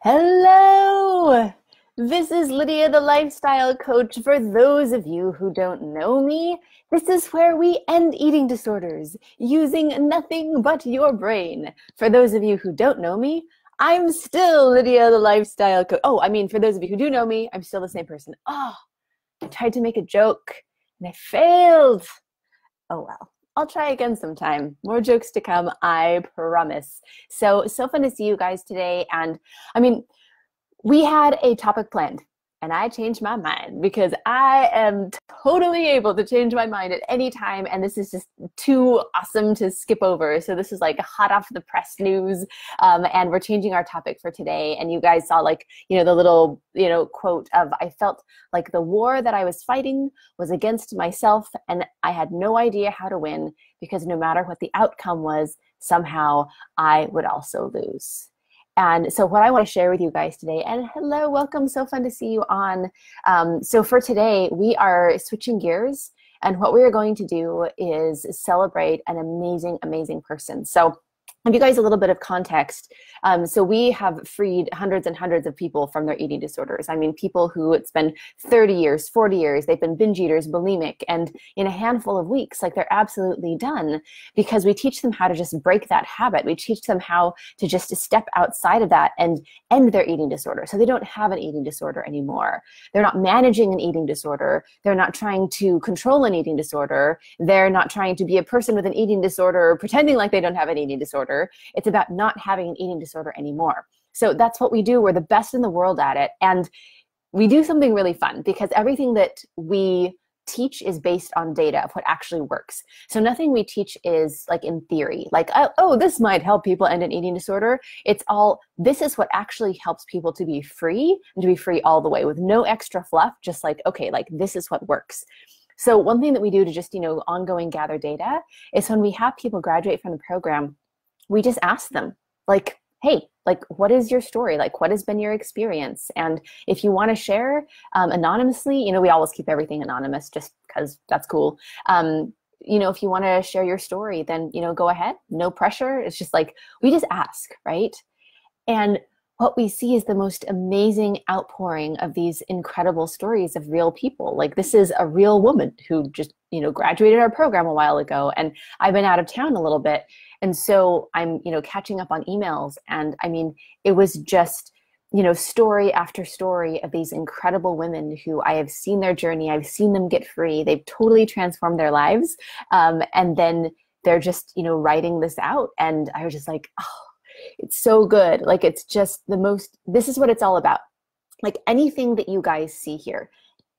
Hello! This is Lydia, the lifestyle coach. For those of you who don't know me, this is where we end eating disorders using nothing but your brain. For those of you who don't know me, I'm still Lydia, the lifestyle coach. Oh, I mean, for those of you who do know me, I'm still the same person. Oh, I tried to make a joke and I failed. Oh, well. I'll try again sometime. More jokes to come, I promise. So fun to see you guys today. And I mean, we had a topic planned and I changed my mind because I am totally able to change my mind at any time. And this is just too awesome to skip over. So this is like hot off the press news. And we're changing our topic for today. And you guys saw the little, quote of, I felt like the war that I was fighting was against myself and I had no idea how to win because no matter what the outcome was, somehow I would also lose. And so what I want to share with you guys today, and hello, welcome, so fun to see you on. So for today, we are switching gears, and what we are going to do is celebrate an amazing, amazing person. So I'll give you guys a little bit of context. So we have freed hundreds and hundreds of people from their eating disorders. I mean, people who it's been 30 years, 40 years, they've been binge eaters, bulimic, and in a handful of weeks, like they're absolutely done because we teach them how to just break that habit. We teach them how to just step outside of that and end their eating disorder. So they don't have an eating disorder anymore. They're not managing an eating disorder. They're not trying to control an eating disorder. They're not trying to be a person with an eating disorder, pretending like they don't have an eating disorder. It's about not having an eating disorder anymore. So that's what we do. We're the best in the world at it. And we do something really fun because everything that we teach is based on data of what actually works. So nothing we teach is like in theory, like, oh, this might help people end an eating disorder. It's all, this is what actually helps people to be free and to be free all the way with no extra fluff, just like, okay, like this is what works. So one thing that we do to just, ongoing gather data is when we have people graduate from the program, we just ask them like, hey, like, what is your story? Like, what has been your experience? And if you want to share anonymously, we always keep everything anonymous just because that's cool. If you want to share your story, then, go ahead. No pressure. It's just like, we just ask, right? And what we see is the most amazing outpouring of these incredible stories of real people. Like this is a real woman who just, graduated our program a while ago, and I've been out of town a little bit. And so I'm, catching up on emails. And I mean, it was just, story after story of these incredible women who I have seen their journey. I've seen them get free. They've totally transformed their lives. And then they're just, writing this out. And I was just like, oh, it's so good. Like, it's just this is what it's all about. Like anything that you guys see here,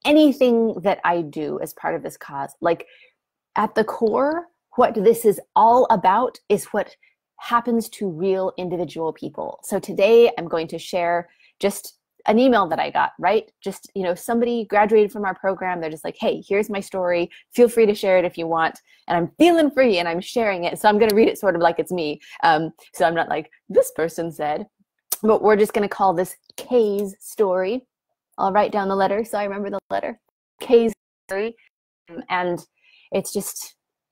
anything that I do as part of this cause, like at the core, what this is all about is what happens to real individual people. So today I'm going to share just an email that I got, right? Just, somebody graduated from our program. They're just like, hey, here's my story. Feel free to share it if you want. And I'm feeling free and I'm sharing it. So I'm going to read it sort of like it's me. So I'm not like, this person said, but we're just going to call this Kay's story. I'll write down the letter so I remember the letter. Kay's story. And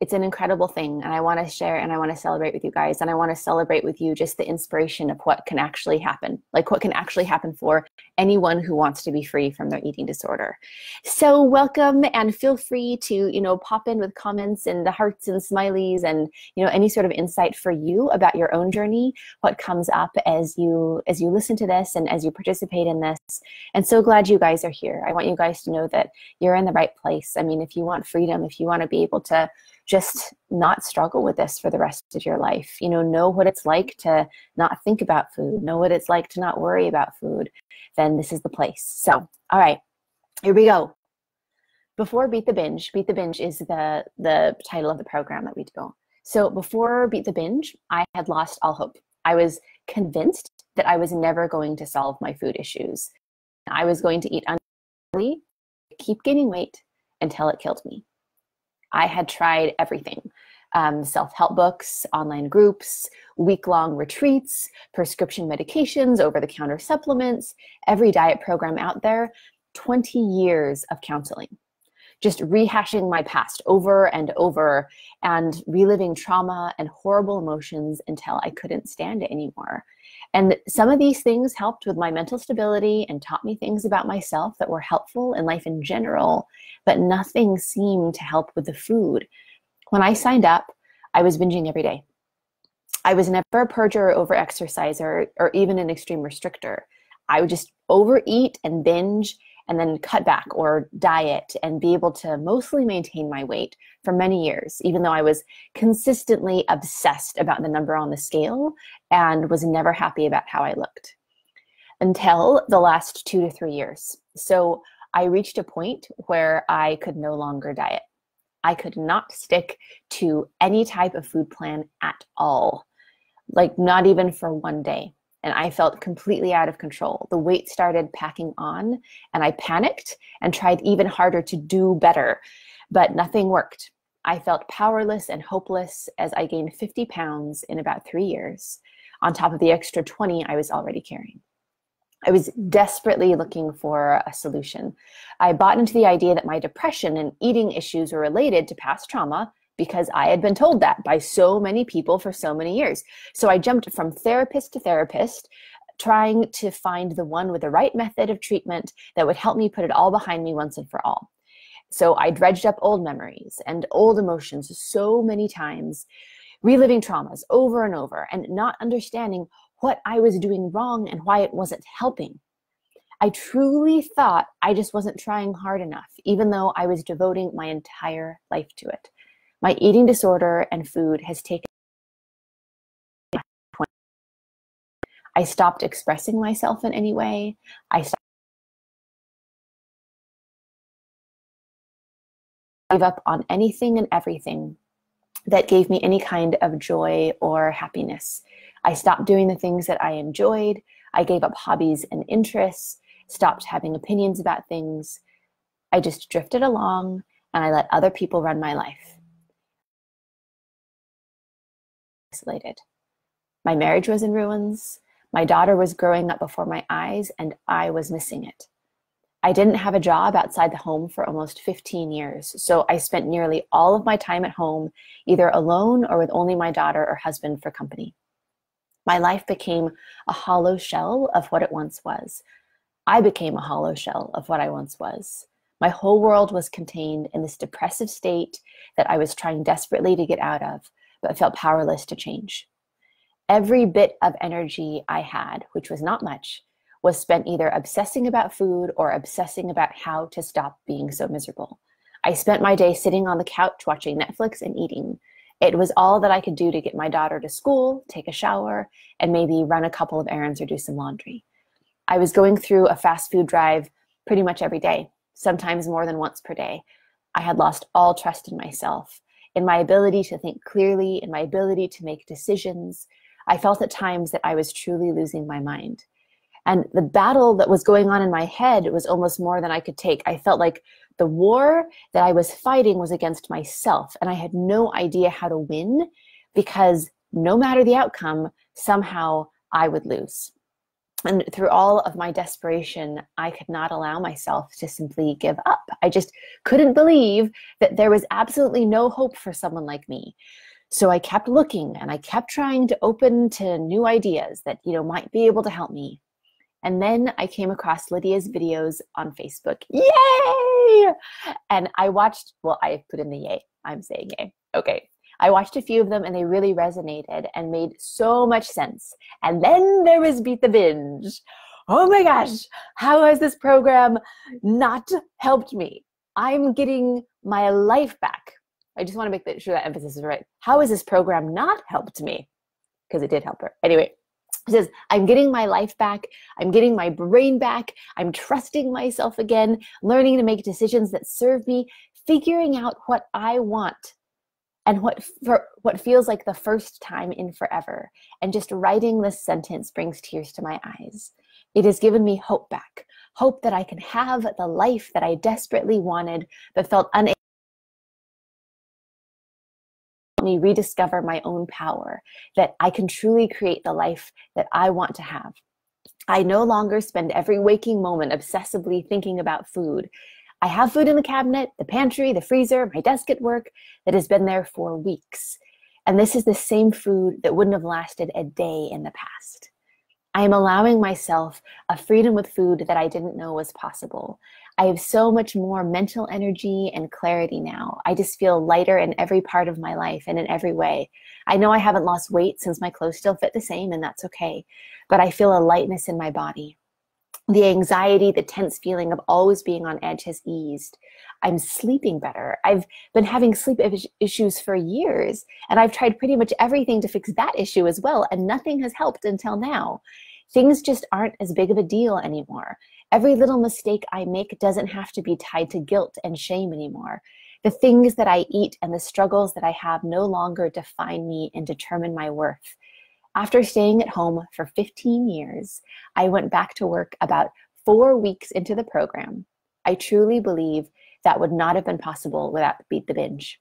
it's an incredible thing. And I want to share and I want to celebrate with you guys. And I want to celebrate with you just the inspiration of what can actually happen, like what can actually happen for anyone who wants to be free from their eating disorder. So welcome, and feel free to, pop in with comments and the hearts and smileys and, any sort of insight for you about your own journey, what comes up as you listen to this and as you participate in this. And so glad you guys are here. I want you guys to know that you're in the right place. I mean, if you want freedom, if you want to be able to just not struggle with this for the rest of your life, know what it's like to not think about food, know what it's like to not worry about food, then this is the place. So, all right, here we go. Before Beat the Binge is the title of the program that we do. So before Beat the Binge, I had lost all hope. I was convinced that I was never going to solve my food issues. I was going to eat unhealthily, keep gaining weight until it killed me. I had tried everything, self-help books, online groups, week-long retreats, prescription medications, over-the-counter supplements, every diet program out there, 20 years of counseling, just rehashing my past over and over and reliving trauma and horrible emotions until I couldn't stand it anymore. And some of these things helped with my mental stability and taught me things about myself that were helpful in life in general, but nothing seemed to help with the food. When I signed up, I was binging every day. I was never a purger or overexerciser or even an extreme restrictor. I would just overeat and binge and then cut back or diet and be able to mostly maintain my weight for many years, even though I was consistently obsessed about the number on the scale and was never happy about how I looked until the last 2 to 3 years. So I reached a point where I could no longer diet. I could not stick to any type of food plan at all, like not even for one day. And I felt completely out of control. The weight started packing on and I panicked and tried even harder to do better, but nothing worked. I felt powerless and hopeless as I gained 50 pounds in about 3 years, on top of the extra 20 I was already carrying. I was desperately looking for a solution. I bought into the idea that my depression and eating issues were related to past trauma because I had been told that by so many people for so many years. So I jumped from therapist to therapist, trying to find the one with the right method of treatment that would help me put it all behind me once and for all. So I dredged up old memories and old emotions so many times, reliving traumas over and over and not understanding what I was doing wrong and why it wasn't helping. I truly thought I just wasn't trying hard enough, even though I was devoting my entire life to it. My eating disorder and food has taken. I stopped expressing myself in any way. I gave up on anything and everything that gave me any kind of joy or happiness. I stopped doing the things that I enjoyed. I gave up hobbies and interests, stopped having opinions about things. I just drifted along and I let other people run my life. Isolated. My marriage was in ruins. My daughter was growing up before my eyes and I was missing it. I didn't have a job outside the home for almost 15 years, so I spent nearly all of my time at home, either alone or with only my daughter or husband for company. My life became a hollow shell of what it once was. I became a hollow shell of what I once was. My whole world was contained in this depressive state that I was trying desperately to get out of, but felt powerless to change. Every bit of energy I had, which was not much, was spent either obsessing about food or obsessing about how to stop being so miserable. I spent my day sitting on the couch watching Netflix and eating. It was all that I could do to get my daughter to school, take a shower, and maybe run a couple of errands or do some laundry. I was going through a fast food drive pretty much every day, sometimes more than once per day. I had lost all trust in myself, in my ability to think clearly, in my ability to make decisions. I felt at times that I was truly losing my mind. And the battle that was going on in my head was almost more than I could take. I felt like the war that I was fighting was against myself, and I had no idea how to win because no matter the outcome, somehow I would lose. And through all of my desperation, I could not allow myself to simply give up. I just couldn't believe that there was absolutely no hope for someone like me. So I kept looking and I kept trying to open to new ideas that, might be able to help me. And then I came across Lydia's videos on Facebook. Yay! And I watched, I put in the yay. I'm saying yay. Okay. I watched a few of them and they really resonated and made so much sense. And then there was Beat the Binge. Oh my gosh, how has this program not helped me? I'm getting my life back. I just want to make sure that emphasis is right. How has this program not helped me? Because it did help her. Anyway, it says, I'm getting my life back. I'm getting my brain back. I'm trusting myself again, learning to make decisions that serve me, figuring out what I want. And what feels like the first time in forever. And just writing this sentence brings tears to my eyes. It has given me hope back. Hope that I can have the life that I desperately wanted, but felt unable to me rediscover my own power, that I can truly create the life that I want to have. I no longer spend every waking moment obsessively thinking about food. I have food in the cabinet, the pantry, the freezer, my desk at work that has been there for weeks. And this is the same food that wouldn't have lasted a day in the past. I am allowing myself a freedom with food that I didn't know was possible. I have so much more mental energy and clarity now. I just feel lighter in every part of my life and in every way. I know I haven't lost weight since my clothes still fit the same, and that's okay. But I feel a lightness in my body. The anxiety, the tense feeling of always being on edge has eased. I'm sleeping better. I've been having sleep issues for years, and I've tried pretty much everything to fix that issue as well, and nothing has helped until now. Things just aren't as big of a deal anymore. Every little mistake I make doesn't have to be tied to guilt and shame anymore. The things that I eat and the struggles that I have no longer define me and determine my worth. After staying at home for 15 years, I went back to work about 4 weeks into the program. I truly believe that would not have been possible without Beat the Binge.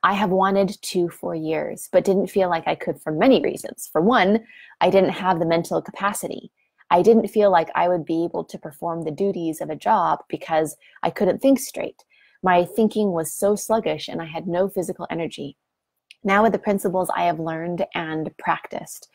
I have wanted to for years, but didn't feel like I could for many reasons. For one, I didn't have the mental capacity. I didn't feel like I would be able to perform the duties of a job because I couldn't think straight. My thinking was so sluggish and I had no physical energy. Now with the principles I have learned and practiced,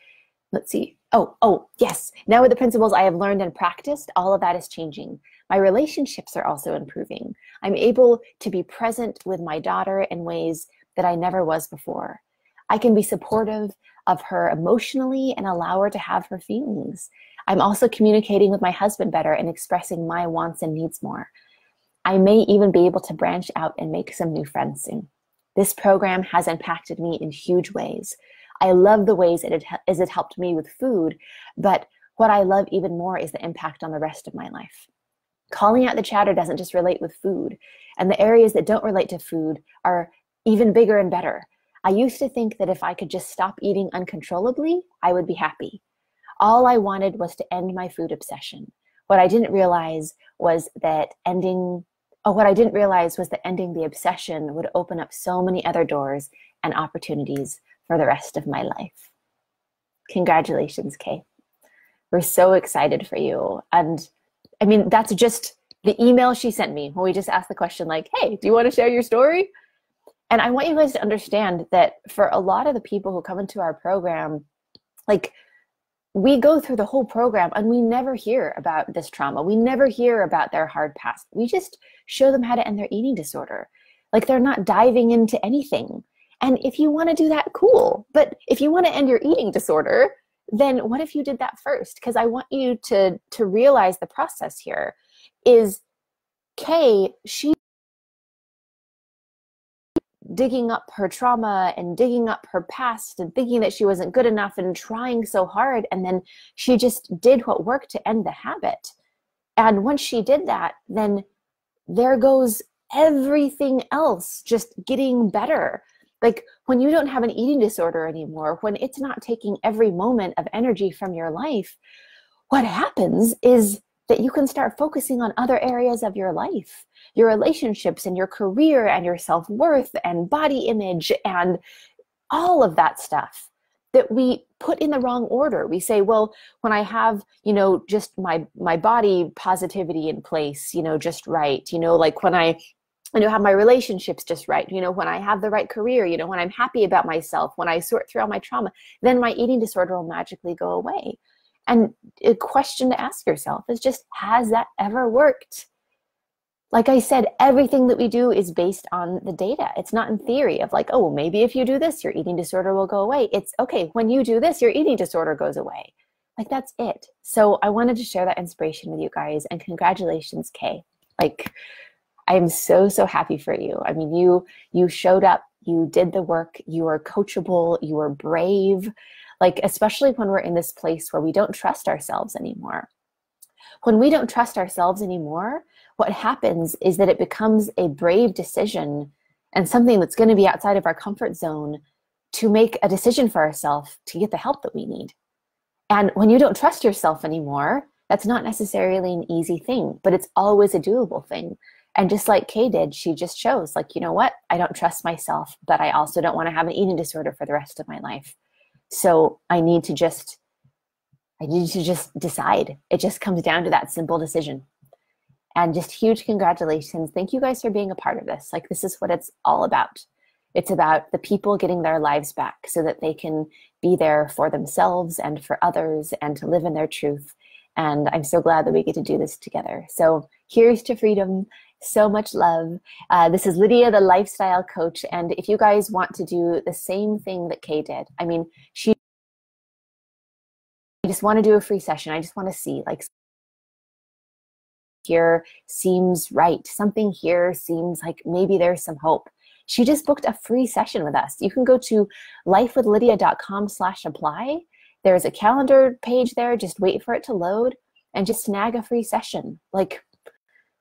yes. Now with the principles I have learned and practiced, all of that is changing. My relationships are also improving. I'm able to be present with my daughter in ways that I never was before. I can be supportive of her emotionally and allow her to have her feelings. I'm also communicating with my husband better and expressing my wants and needs more. I may even be able to branch out and make some new friends soon. This program has impacted me in huge ways. I love the ways it helped me with food, but what I love even more is the impact on the rest of my life. Calling out the chatter doesn't just relate with food, and the areas that don't relate to food are even bigger and better. I used to think that if I could just stop eating uncontrollably, I would be happy. All I wanted was to end my food obsession. What I didn't realize was that ending the obsession would open up so many other doors and opportunities for the rest of my life. Congratulations, Kay. We're so excited for you. And I mean, that's just the email she sent me when we just asked the question like, hey, do you want to share your story? And I want you guys to understand that for a lot of the people who come into our program, like, we go through the whole program and we never hear about this trauma. We never hear about their hard past. We just show them how to end their eating disorder. Like, they're not diving into anything. And if you want to do that, cool. But if you want to end your eating disorder, then what if you did that first? Because I want you to realize the process here is Kay, she digging up her trauma and digging up her past and thinking that she wasn't good enough and trying so hard. And then she just did what worked to end the habit. And once she did that, then there goes everything else just getting better. Like, when you don't have an eating disorder anymore, when it's not taking every moment of energy from your life, what happens is that you can start focusing on other areas of your life, your relationships and your career and your self-worth and body image and all of that stuff that we put in the wrong order. We say, well, when I have, just my body positivity in place, just right, like when I have my relationships just right, when I have the right career, when I'm happy about myself, when I sort through all my trauma, then my eating disorder will magically go away. And a question to ask yourself is just, has that ever worked? Like I said, everything that we do is based on the data. It's not in theory of like, oh, maybe if you do this, your eating disorder will go away. It's okay, when you do this, your eating disorder goes away. Like, that's it. So I wanted to share that inspiration with you guys, and congratulations, Kay. Like, I am so, so happy for you. I mean, you showed up, you did the work, you are coachable, you are brave. Like, especially when we're in this place where we don't trust ourselves anymore. When we don't trust ourselves anymore, what happens is that it becomes a brave decision and something that's going to be outside of our comfort zone to make a decision for ourselves to get the help that we need. And when you don't trust yourself anymore, that's not necessarily an easy thing, but it's always a doable thing. And just like Kay did, she just chose, like, you know what? I don't trust myself, but I also don't want to have an eating disorder for the rest of my life. So I need to just decide. It just comes down to that simple decision. And just huge congratulations. Thank you guys for being a part of this. Like, this is what it's all about. It's about the people getting their lives back so that they can be there for themselves and for others and to live in their truth. And I'm so glad that we get to do this together. So here's to freedom. So much love. This is Lydia, the lifestyle coach. And if you guys want to do the same thing that Kay did, I mean, I just want to do a free session. I just want to see, like, here seems right. Something here seems like maybe there's some hope. She just booked a free session with us. You can go to lifewithlydia.com/apply. There's a calendar page there. Just wait for it to load and just snag a free session. Like,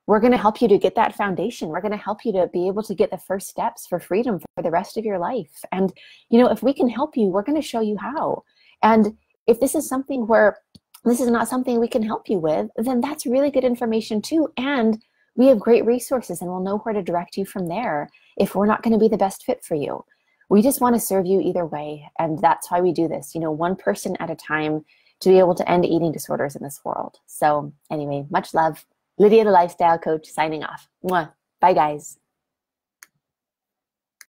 we're going to help you to get that foundation. We're going to help you to be able to get the first steps for freedom for the rest of your life. And, you know, if we can help you, we're going to show you how. And if this is something where this is not something we can help you with, then that's really good information too. And we have great resources and we'll know where to direct you from there if we're not going to be the best fit for you. We just want to serve you either way. And that's why we do this, you know, one person at a time to be able to end eating disorders in this world. So anyway, much love. Lydia, the lifestyle coach, signing off. Mwah. Bye, guys.